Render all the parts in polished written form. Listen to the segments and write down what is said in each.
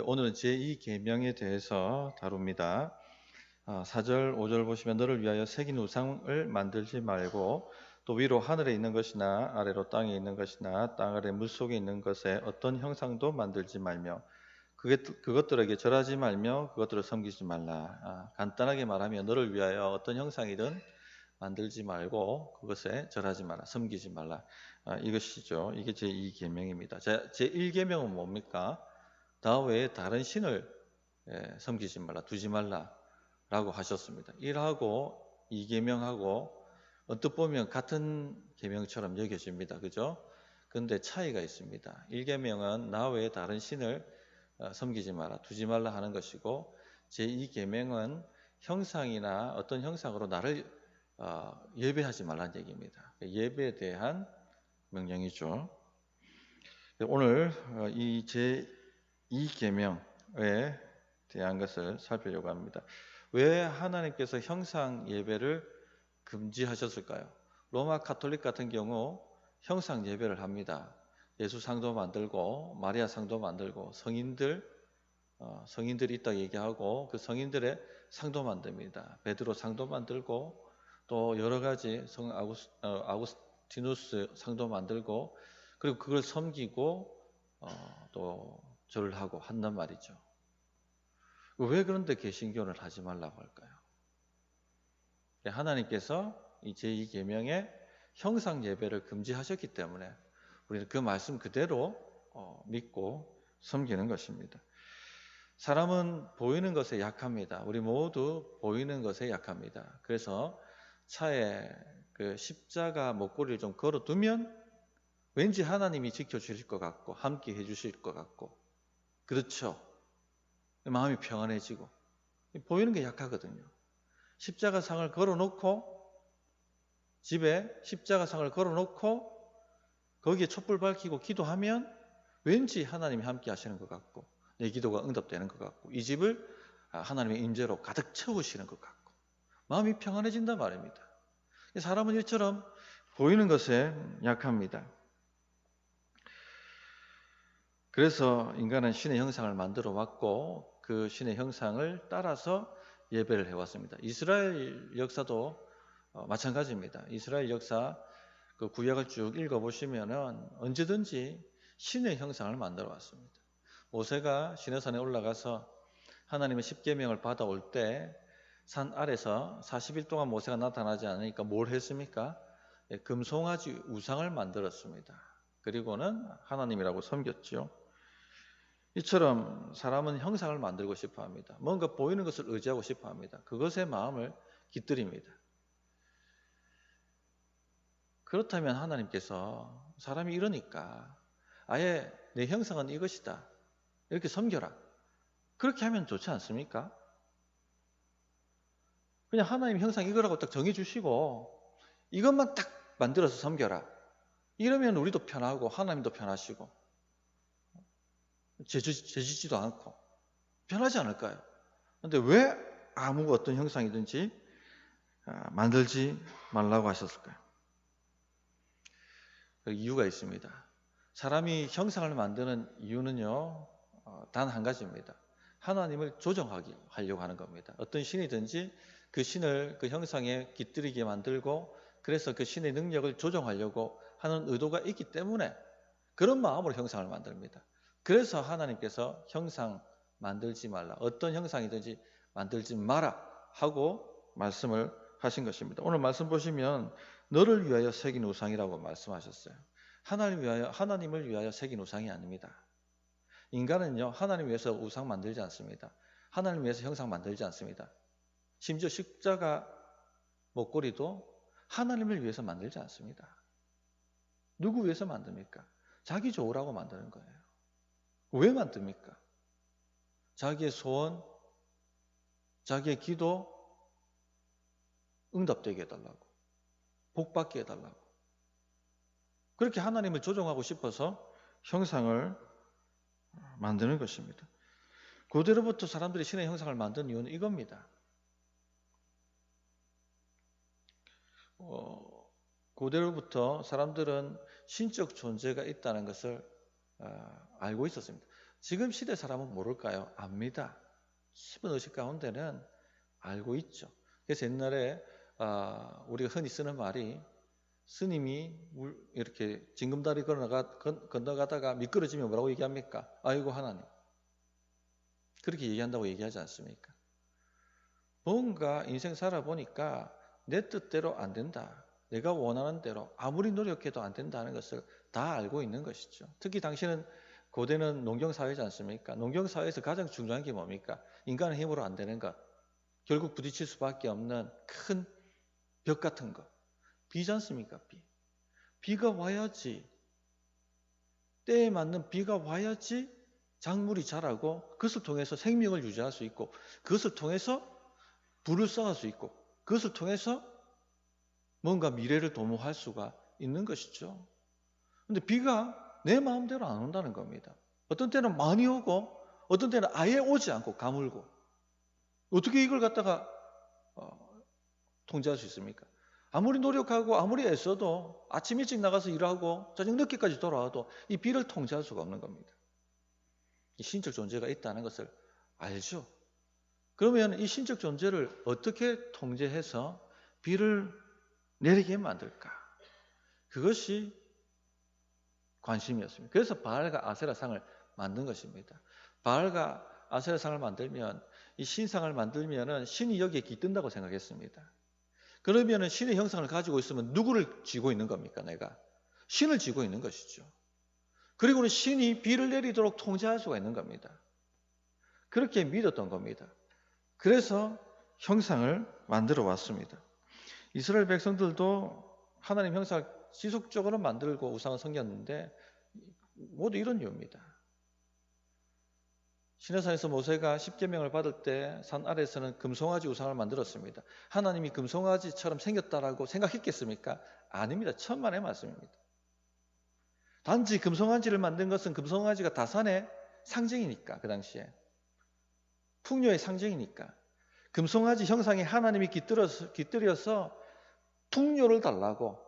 오늘은 제2계명에 대해서 다룹니다. 4절, 5절 보시면 너를 위하여 새긴 우상을 만들지 말고 또 위로 하늘에 있는 것이나 아래로 땅에 있는 것이나 땅 아래 물속에 있는 것에 어떤 형상도 만들지 말며 그것들에게 절하지 말며 그것들을 섬기지 말라. 간단하게 말하면 너를 위하여 어떤 형상이든 만들지 말고 그것에 절하지 마라, 섬기지 말라. 이것이죠. 이게 제2계명입니다. 제1계명은 뭡니까? 나 외에 다른 신을 섬기지 말라, 두지 말라라고 하셨습니다. 1하고 2계명하고 언뜻 보면 같은 계명처럼 여겨집니다. 그죠? 그런데 차이가 있습니다. 1계명은 나 외에 다른 신을 섬기지 마라, 두지 말라 하는 것이고 제2계명은 형상이나 어떤 형상으로 나를 예배하지 말라는 얘기입니다. 예배에 대한 명령이죠. 오늘 이 제2계명에 대한 것을 살피려고 합니다. 왜 하나님께서 형상 예배를 금지하셨을까요? 로마 가톨릭 같은 경우 형상 예배를 합니다. 예수 상도 만들고 마리아 상도 만들고 성인들이 있다 얘기하고 그 성인들의 상도 만듭니다. 베드로 상도 만들고 또 여러 가지 성 아구스티누스 상도 만들고 그리고 그걸 섬기고 또 절을 하고 한단 말이죠. 왜 그런데 개신교는 하지 말라고 할까요? 하나님께서 이 제2계명에 형상 예배를 금지하셨기 때문에 우리는 그 말씀 그대로 믿고 섬기는 것입니다. 사람은 보이는 것에 약합니다. 우리 모두 보이는 것에 약합니다. 그래서 차에 그 십자가 목걸이를 좀 걸어두면 왠지 하나님이 지켜주실 것 같고 함께 해주실 것 같고 그렇죠. 마음이 평안해지고 보이는 게 약하거든요. 십자가상을 걸어놓고 집에 십자가상을 걸어놓고 거기에 촛불 밝히고 기도하면 왠지 하나님이 함께 하시는 것 같고 내 기도가 응답되는 것 같고 이 집을 하나님의 임재로 가득 채우시는 것 같고 마음이 평안해진단 말입니다. 사람은 이처럼 보이는 것에 약합니다. 그래서 인간은 신의 형상을 만들어 왔고 그 신의 형상을 따라서 예배를 해왔습니다. 이스라엘 역사도 마찬가지입니다. 이스라엘 역사 그 구약을 쭉 읽어보시면은 언제든지 신의 형상을 만들어 왔습니다. 모세가 시내산에 올라가서 하나님의 십계명을 받아올 때 산 아래서 40일 동안 모세가 나타나지 않으니까 뭘 했습니까? 금송아지 우상을 만들었습니다. 그리고는 하나님이라고 섬겼죠. 이처럼 사람은 형상을 만들고 싶어 합니다. 뭔가 보이는 것을 의지하고 싶어 합니다. 그것에 마음을 깃들입니다. 그렇다면 하나님께서 사람이 이러니까 아예 내 형상은 이것이다. 이렇게 섬겨라. 그렇게 하면 좋지 않습니까? 그냥 하나님 형상 이거라고 딱 정해주시고 이것만 딱 만들어서 섬겨라. 이러면 우리도 편하고 하나님도 편하시고 재지지도 않고 편하지 않을까요? 그런데 왜 아무 어떤 형상이든지 만들지 말라고 하셨을까요? 그 이유가 있습니다. 사람이 형상을 만드는 이유는요, 단 한 가지입니다. 하나님을 조정하려고 하는 겁니다. 어떤 신이든지 그 신을 그 형상에 깃들이게 만들고 그래서 그 신의 능력을 조정하려고 하는 의도가 있기 때문에 그런 마음으로 형상을 만듭니다. 그래서 하나님께서 형상 만들지 말라, 어떤 형상이든지 만들지 마라 하고 말씀을 하신 것입니다. 오늘 말씀 보시면 너를 위하여 새긴 우상이라고 말씀하셨어요. 하나님을 위하여 새긴 우상이 아닙니다. 인간은요, 하나님 위해서 우상 만들지 않습니다. 하나님 위해서 형상 만들지 않습니다. 심지어 십자가 목걸이도 하나님을 위해서 만들지 않습니다. 누구 위해서 만듭니까? 자기 좋으라고 만드는 거예요. 왜 만듭니까? 자기의 소원, 자기의 기도 응답되게 해달라고, 복받게 해달라고. 그렇게 하나님을 조종하고 싶어서 형상을 만드는 것입니다. 고대로부터 사람들이 신의 형상을 만든 이유는 이겁니다. 고대로부터 사람들은 신적 존재가 있다는 것을 알고 있었습니다. 지금 시대 사람은 모를까요? 압니다. 깊은 의식 가운데는 알고 있죠. 그래서 옛날에 우리가 흔히 쓰는 말이 스님이 이렇게 징금다리 건너가다가 미끄러지면 뭐라고 얘기합니까? 아이고 하나님. 그렇게 얘기한다고 얘기하지 않습니까? 뭔가 인생 살아보니까 내 뜻대로 안 된다. 내가 원하는 대로 아무리 노력해도 안 된다는 것을 다 알고 있는 것이죠. 특히 당시는 고대는 농경사회지 않습니까? 농경사회에서 가장 중요한 게 뭡니까? 인간의 힘으로 안 되는 것. 결국 부딪힐 수밖에 없는 큰 벽 같은 것. 비지 않습니까? 비가 와야지. 때에 맞는 비가 와야지 작물이 자라고 그것을 통해서 생명을 유지할 수 있고 그것을 통해서 부를 쌓을 수 있고 그것을 통해서 뭔가 미래를 도모할 수가 있는 것이죠. 근데 비가 내 마음대로 안 온다는 겁니다. 어떤 때는 많이 오고 어떤 때는 아예 오지 않고 가물고 어떻게 이걸 갖다가 통제할 수 있습니까? 아무리 노력하고 아무리 애써도 아침 일찍 나가서 일하고 저녁 늦게까지 돌아와도 이 비를 통제할 수가 없는 겁니다. 이 신적 존재가 있다는 것을 알죠. 그러면 이 신적 존재를 어떻게 통제해서 비를 내리게 만들까? 그것이 관심이었습니다. 그래서 바알과 아세라상을 만든 것입니다. 바알과 아세라상을 만들면 이 신상을 만들면은 신이 여기에 깃든다고 생각했습니다. 그러면은 신의 형상을 가지고 있으면 누구를 쥐고 있는 겁니까? 내가 신을 쥐고 있는 것이죠. 그리고는 신이 비를 내리도록 통제할 수가 있는 겁니다. 그렇게 믿었던 겁니다. 그래서 형상을 만들어 왔습니다. 이스라엘 백성들도 하나님 형상을 지속적으로 만들고 우상을 섬겼는데 모두 이런 이유입니다. 시내산에서 모세가 십계명을 받을 때 산 아래에서는 금송아지 우상을 만들었습니다. 하나님이 금송아지처럼 생겼다라고 생각했겠습니까? 아닙니다. 천만의 말씀입니다. 단지 금송아지를 만든 것은 금송아지가 다산의 상징이니까, 그 당시에 풍요의 상징이니까 금송아지 형상에 하나님이 깃들여서 풍요를 달라고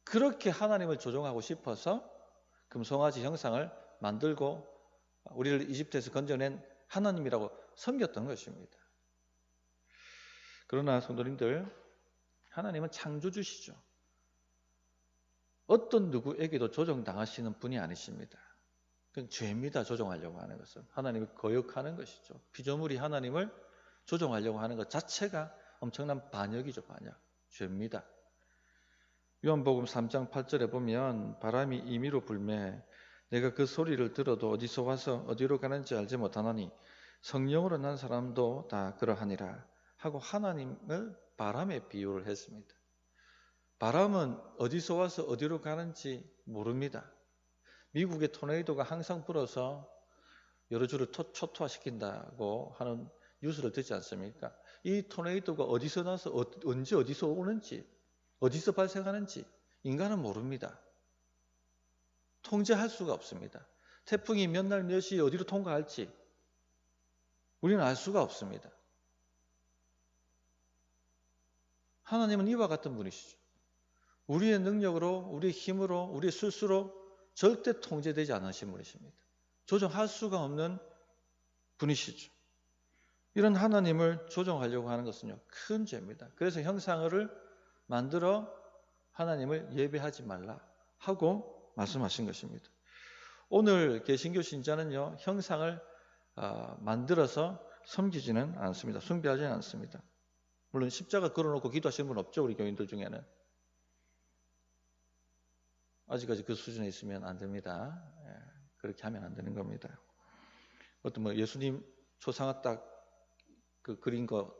그렇게 하나님을 조종하고 싶어서 금송아지 형상을 만들고 우리를 이집트에서 건져낸 하나님이라고 섬겼던 것입니다. 그러나 성도님들, 하나님은 창조주시죠. 어떤 누구에게도 조종당하시는 분이 아니십니다. 그건 죄입니다. 조종하려고 하는 것은. 하나님을 거역하는 것이죠. 피조물이 하나님을 조종하려고 하는 것 자체가 엄청난 반역이죠. 반역. 죄입니다. 요한복음 3장 8절에 보면 바람이 임의로 불매 내가 그 소리를 들어도 어디서 와서 어디로 가는지 알지 못하나니 성령으로 난 사람도 다 그러하니라 하고 하나님을 바람에 비유를 했습니다. 바람은 어디서 와서 어디로 가는지 모릅니다. 미국의 토네이도가 항상 불어서 여러 주를 초토화시킨다고 하는 뉴스를 듣지 않습니까? 이 토네이도가 어디서 나서 언제 어디서 오는지 어디서 발생하는지 인간은 모릅니다. 통제할 수가 없습니다. 태풍이 몇 날 몇 시에 어디로 통과할지 우리는 알 수가 없습니다. 하나님은 이와 같은 분이시죠. 우리의 능력으로, 우리의 힘으로, 우리의 술수로 절대 통제되지 않으신 분이십니다. 조정할 수가 없는 분이시죠. 이런 하나님을 조정하려고 하는 것은요, 큰 죄입니다. 그래서 형상을 만들어 하나님을 예배하지 말라 하고 말씀하신 것입니다. 오늘 개신교 신자는요, 형상을 만들어서 섬기지는 않습니다. 숭배하지는 않습니다. 물론 십자가 걸어놓고 기도하시는 분 없죠, 우리 교인들 중에는. 아직까지 그 수준에 있으면 안 됩니다. 그렇게 하면 안 되는 겁니다. 어떤 뭐 예수님 초상화 딱 그 그린 거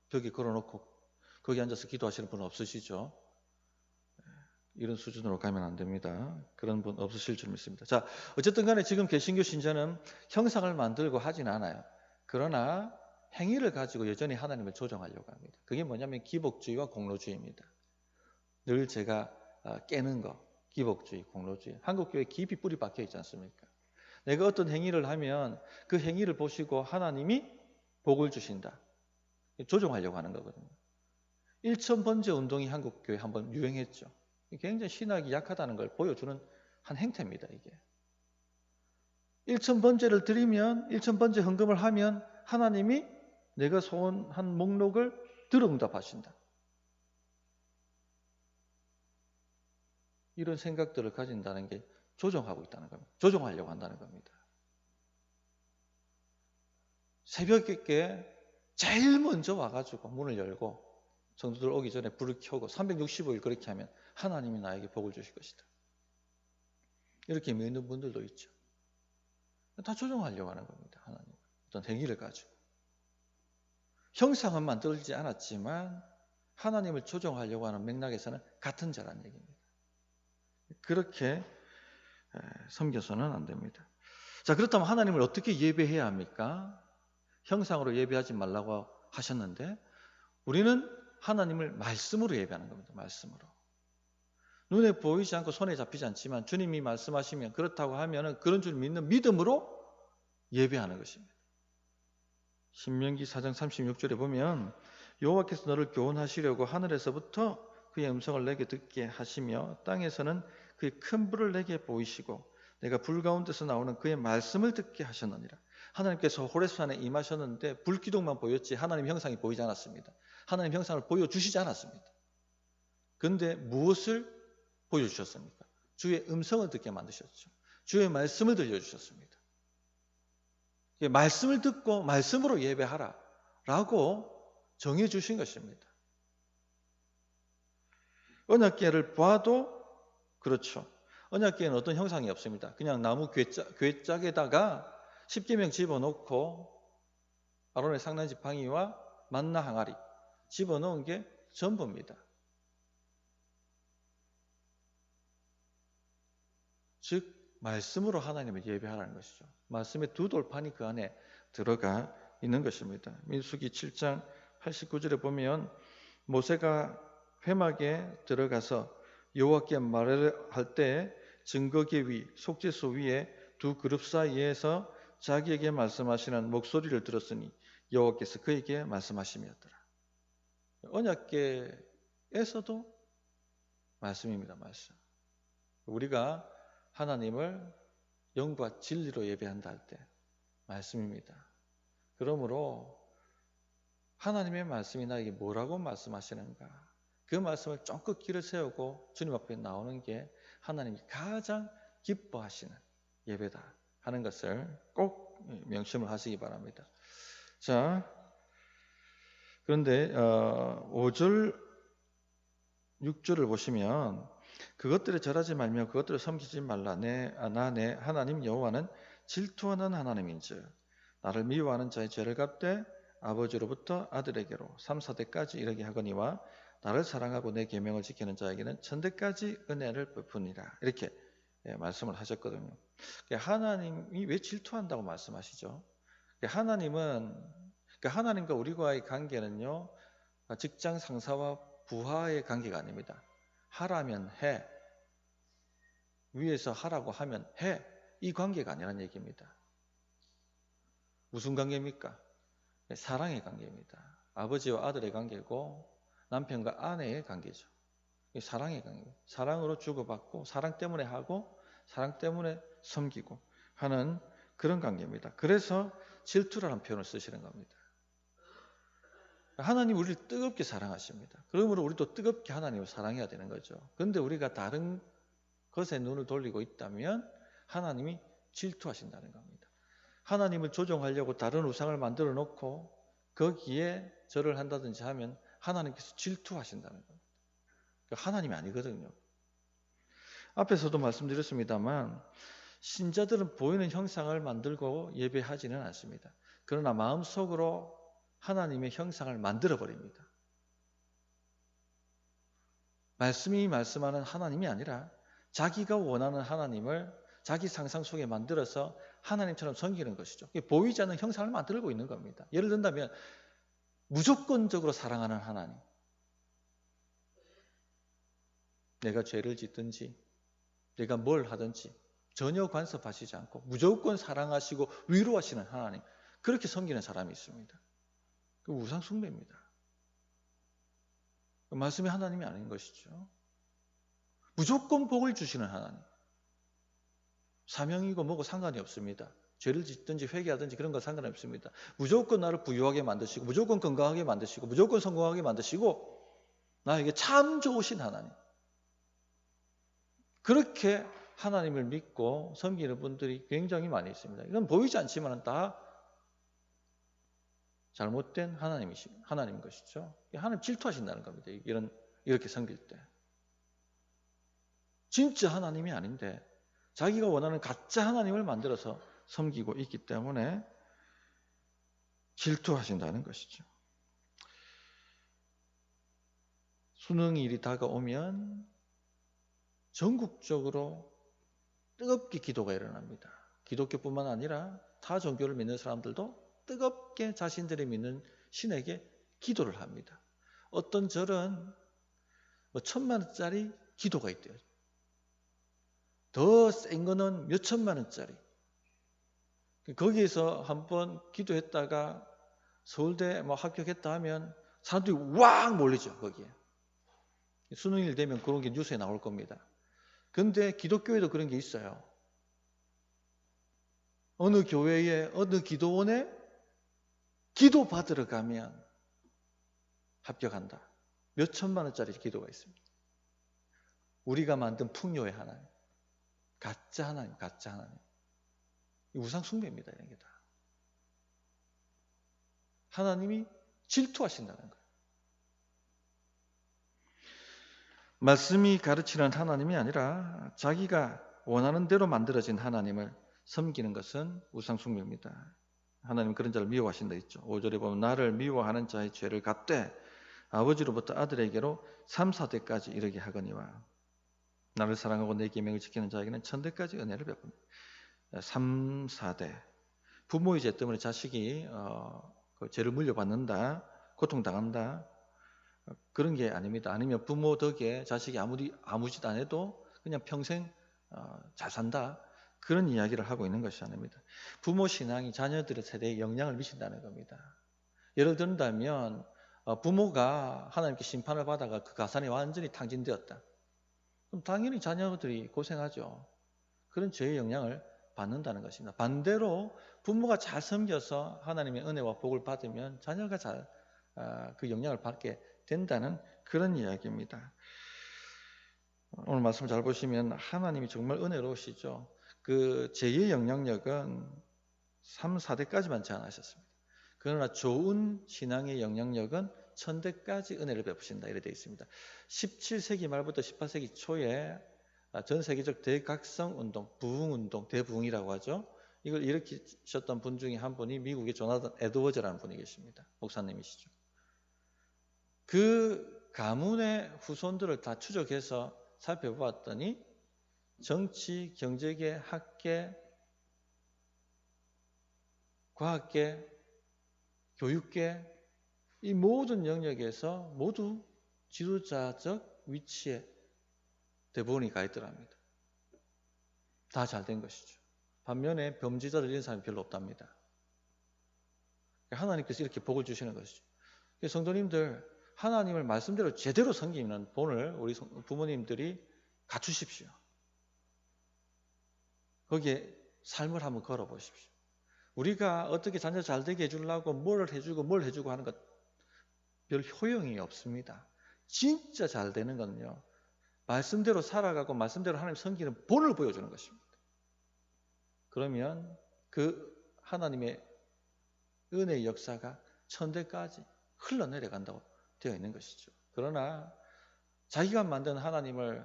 벽에 걸어놓고 거기 앉아서 기도하시는 분 없으시죠? 이런 수준으로 가면 안 됩니다. 그런 분 없으실 줄 믿습니다. 자, 어쨌든 간에 지금 개신교 신자는 형상을 만들고 하진 않아요. 그러나 행위를 가지고 여전히 하나님을 조정하려고 합니다. 그게 뭐냐면 기복주의와 공로주의입니다. 늘 제가 깨는 거, 기복주의, 공로주의. 한국교회에 깊이 뿌리 박혀 있지 않습니까? 내가 어떤 행위를 하면 그 행위를 보시고 하나님이 복을 주신다. 조정하려고 하는 거거든요. 일천번제 운동이 한국교회에 한번 유행했죠. 굉장히 신학이 약하다는 걸 보여주는 한 행태입니다, 이게. 일천번제를 드리면, 일천번제 헌금을 하면 하나님이 내가 소원한 목록을 들어 응답하신다. 이런 생각들을 가진다는 게 조종하고 있다는 겁니다. 조종하려고 한다는 겁니다. 새벽에 제일 먼저 와가지고 문을 열고 성도들 오기 전에 불을 켜고 365일 그렇게 하면 하나님이 나에게 복을 주실 것이다. 이렇게 믿는 분들도 있죠. 다 조종하려고 하는 겁니다. 하나님 어떤 행위를 가지고. 형상은 만들지 않았지만 하나님을 조종하려고 하는 맥락에서는 같은 자라는 얘기입니다. 그렇게 섬겨서는 안 됩니다. 자, 그렇다면 하나님을 어떻게 예배해야 합니까? 형상으로 예배하지 말라고 하셨는데 우리는 하나님을 말씀으로 예배하는 겁니다. 말씀으로. 눈에 보이지 않고 손에 잡히지 않지만 주님이 말씀하시면 그렇다고 하면 그런 줄 믿는 믿음으로 예배하는 것입니다. 신명기 4장 36절에 보면 여호와께서 너를 교훈하시려고 하늘에서부터 그의 음성을 내게 듣게 하시며 땅에서는 그의 큰 불을 내게 보이시고 내가 불 가운데서 나오는 그의 말씀을 듣게 하셨느니라. 하나님께서 호레스산에 임하셨는데 불기둥만 보였지 하나님 형상이 보이지 않았습니다. 하나님 형상을 보여주시지 않았습니다. 그런데 무엇을 보여주셨습니까? 주의 음성을 듣게 만드셨죠. 주의 말씀을 들려주셨습니다. 말씀을 듣고 말씀으로 예배하라 라고 정해주신 것입니다. 언약궤를 봐도 그렇죠. 언약궤는 어떤 형상이 없습니다. 그냥 나무 궤짝에다가 십계명 집어넣고 아론의 상난 지팡이와 만나 항아리 집어넣은 게 전부입니다. 즉 말씀으로 하나님을 예배하라는 것이죠. 말씀의 두 돌판이 그 안에 들어가 있는 것입니다. 민수기 7장 89절에 보면 모세가 회막에 들어가서 여호와께 말을 할 때 증거계 위, 속죄소 위에 두 그룹 사이에서 자기에게 말씀하시는 목소리를 들었으니 여호와께서 그에게 말씀하심이었더라. 언약궤에서도 말씀입니다. 말씀. 우리가 하나님을 영과 진리로 예배한다 할 때 말씀입니다. 그러므로 하나님의 말씀이 나에게 뭐라고 말씀하시는가? 그 말씀을 쫑긋 귀를 세우고 주님 앞에 나오는 게 하나님이 가장 기뻐하시는 예배다 하는 것을 꼭 명심을 하시기 바랍니다. 자, 그런데 5절, 6절을 보시면 그것들에 절하지 말며 그것들을 섬기지 말라. 내 하나님 여호와는 질투하는 하나님인즉 나를 미워하는 자의 죄를 갚되 아버지로부터 아들에게로 3, 4대까지 이르게 하거니와 나를 사랑하고 내 계명을 지키는 자에게는 천대까지 은혜를 베푸니라. 이렇게 말씀을 하셨거든요. 하나님이 왜 질투한다고 말씀하시죠? 하나님과 우리와의 관계는요, 직장 상사와 부하의 관계가 아닙니다. 하라면 해. 위에서 하라고 하면 해. 이 관계가 아니라는 얘기입니다. 무슨 관계입니까? 사랑의 관계입니다. 아버지와 아들의 관계고 남편과 아내의 관계죠. 사랑의 관계. 사랑으로 주고받고 사랑 때문에 하고 사랑 때문에 섬기고 하는 그런 관계입니다. 그래서 질투라는 표현을 쓰시는 겁니다. 하나님 우리를 뜨겁게 사랑하십니다. 그러므로 우리도 뜨겁게 하나님을 사랑해야 되는 거죠. 그런데 우리가 다른 것에 눈을 돌리고 있다면 하나님이 질투하신다는 겁니다. 하나님을 조종하려고 다른 우상을 만들어 놓고 거기에 절을 한다든지 하면 하나님께서 질투하신다는 겁니다. 하나님이 아니거든요. 앞에서도 말씀드렸습니다만 신자들은 보이는 형상을 만들고 예배하지는 않습니다. 그러나 마음속으로 하나님의 형상을 만들어버립니다. 말씀이 말씀하는 하나님이 아니라 자기가 원하는 하나님을 자기 상상 속에 만들어서 하나님처럼 섬기는 것이죠. 보이지 않는 형상을 만들고 있는 겁니다. 예를 든다면 무조건적으로 사랑하는 하나님. 내가 죄를 짓든지 내가 뭘 하든지 전혀 간섭하시지 않고 무조건 사랑하시고 위로하시는 하나님. 그렇게 섬기는 사람이 있습니다. 그 우상 숭배입니다. 그 말씀이 하나님이 아닌 것이죠. 무조건 복을 주시는 하나님. 사명이고 뭐고 상관이 없습니다. 죄를 짓든지 회개하든지 그런 건 상관이 없습니다. 무조건 나를 부유하게 만드시고 무조건 건강하게 만드시고 무조건 성공하게 만드시고 나에게 참 좋으신 하나님. 그렇게 하나님을 믿고 섬기는 분들이 굉장히 많이 있습니다. 이건 보이지 않지만 다 잘못된 하나님인 것이죠. 하나님 질투하신다는 겁니다. 이렇게 섬길 때. 진짜 하나님이 아닌데 자기가 원하는 가짜 하나님을 만들어서 섬기고 있기 때문에 질투하신다는 것이죠. 수능일이 다가오면 전국적으로 뜨겁게 기도가 일어납니다. 기독교뿐만 아니라 타 종교를 믿는 사람들도 뜨겁게 자신들이 믿는 신에게 기도를 합니다. 어떤 절은 1,000만 원짜리 기도가 있대요. 더 센 거는 몇 천만 원짜리. 거기에서 한번 기도했다가 서울대 합격했다 하면 사람들이 왕 몰리죠, 거기에. 수능일 되면 그런 게 뉴스에 나올 겁니다. 근데 기독교에도 그런 게 있어요. 어느 교회에, 어느 기도원에 기도 받으러 가면 합격한다. 몇 천만 원짜리 기도가 있습니다. 우리가 만든 풍요의 하나님. 가짜 하나님, 가짜 하나님. 우상 숭배입니다, 이런 게 다. 하나님이 질투하신다는 거예요. 말씀이 가르치는 하나님이 아니라 자기가 원하는 대로 만들어진 하나님을 섬기는 것은 우상 숭배입니다. 하나님은 그런 자를 미워하신다 했죠. 5절에 보면 나를 미워하는 자의 죄를 갚되 아버지로부터 아들에게로 3, 4대까지 이르게 하거니와 나를 사랑하고 내 계명을 지키는 자에게는 천대까지 은혜를 베푼다. 3, 4대. 부모의 죄 때문에 자식이 그 죄를 물려받는다, 고통당한다. 그런 게 아닙니다. 아니면 부모 덕에 자식이 아무 짓 안 해도 그냥 평생 잘 산다. 그런 이야기를 하고 있는 것이 아닙니다. 부모 신앙이 자녀들의 세대에 영향을 미친다는 겁니다. 예를 든다면 부모가 하나님께 심판을 받아가 그 가산이 완전히 탕진되었다. 그럼 당연히 자녀들이 고생하죠. 그런 죄의 영향을 받는다는 것입니다. 반대로 부모가 잘 섬겨서 하나님의 은혜와 복을 받으면 자녀가 잘 그 영향을 받게 된다는 그런 이야기입니다. 오늘 말씀 잘 보시면 하나님이 정말 은혜로우시죠. 그 죄의 영향력은 3, 4대까지만 제한하셨습니다. 그러나 좋은 신앙의 영향력은 1000대까지 은혜를 베푸신다 이렇게 되어 있습니다. 17세기 말부터 18세기 초에 전 세계적 대각성 운동, 부흥 운동, 대부흥이라고 하죠. 이걸 일으키셨던 분 중에 한 분이 미국의 조나단 에드워즈라는 분이 계십니다. 목사님이시죠. 그 가문의 후손들을 다 추적해서 살펴보았더니 정치, 경제계, 학계, 과학계, 교육계 이 모든 영역에서 모두 지도자적 위치에 대부분이 가 있더랍니다. 다 잘 된 것이죠. 반면에 범죄자들 이런 사람이 별로 없답니다. 하나님께서 이렇게 복을 주시는 것이죠. 성도님들 하나님을 말씀대로 제대로 섬기는 본을 우리 부모님들이 갖추십시오. 거기에 삶을 한번 걸어보십시오. 우리가 어떻게 자녀 잘 되게 해주려고 뭘 해주고 하는 것 별 효용이 없습니다. 진짜 잘 되는 건요. 말씀대로 살아가고 말씀대로 하나님 섬기는 본을 보여주는 것입니다. 그러면 그 하나님의 은혜의 역사가 1000대까지 흘러내려간다고 되어 있는 것이죠. 그러나 자기가 만든 하나님을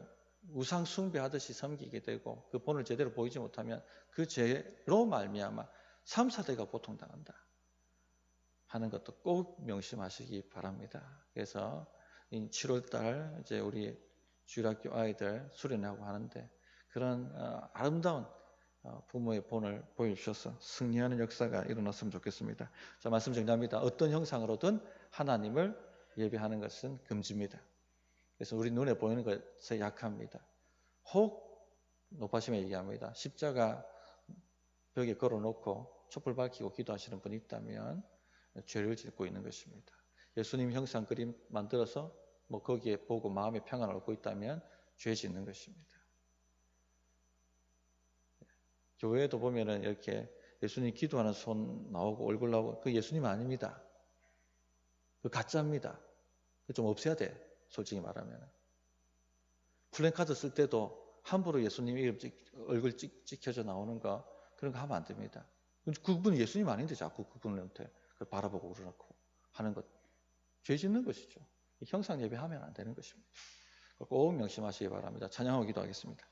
우상 숭배하듯이 섬기게 되고 그 본을 제대로 보이지 못하면 그 죄로 말미암아 3, 4대가 고통당한다 하는 것도 꼭 명심하시기 바랍니다. 그래서 7월달 이제 우리 주일학교 아이들 수련하고 하는데 그런 아름다운 부모의 본을 보여주셔서 승리하는 역사가 일어났으면 좋겠습니다. 자, 말씀 정리합니다. 어떤 형상으로든 하나님을 예배하는 것은 금지입니다. 그래서 우리 눈에 보이는 것에 약합니다. 혹 높아심에 얘기합니다. 십자가 벽에 걸어놓고 촛불 밝히고 기도하시는 분이 있다면 죄를 짓고 있는 것입니다. 예수님 형상 그림 만들어서 거기에 보고 마음의 평안을 얻고 있다면 죄 짓는 것입니다. 교회에도 보면은 이렇게 예수님 기도하는 손 나오고 얼굴 나오고 그 예수님 아닙니다. 그 가짜입니다. 그 좀 없애야 돼. 솔직히 말하면. 플랜카드 쓸 때도 함부로 예수님 이름 얼굴 찍혀져 나오는 거 그런 거 하면 안 됩니다. 그분이 예수님 아닌데 자꾸 그분한테 바라보고 그러놓고 하는 것 죄 짓는 것이죠. 형상 예배하면 안 되는 것입니다. 꼭 명심하시기 바랍니다. 찬양하고 기도하겠습니다.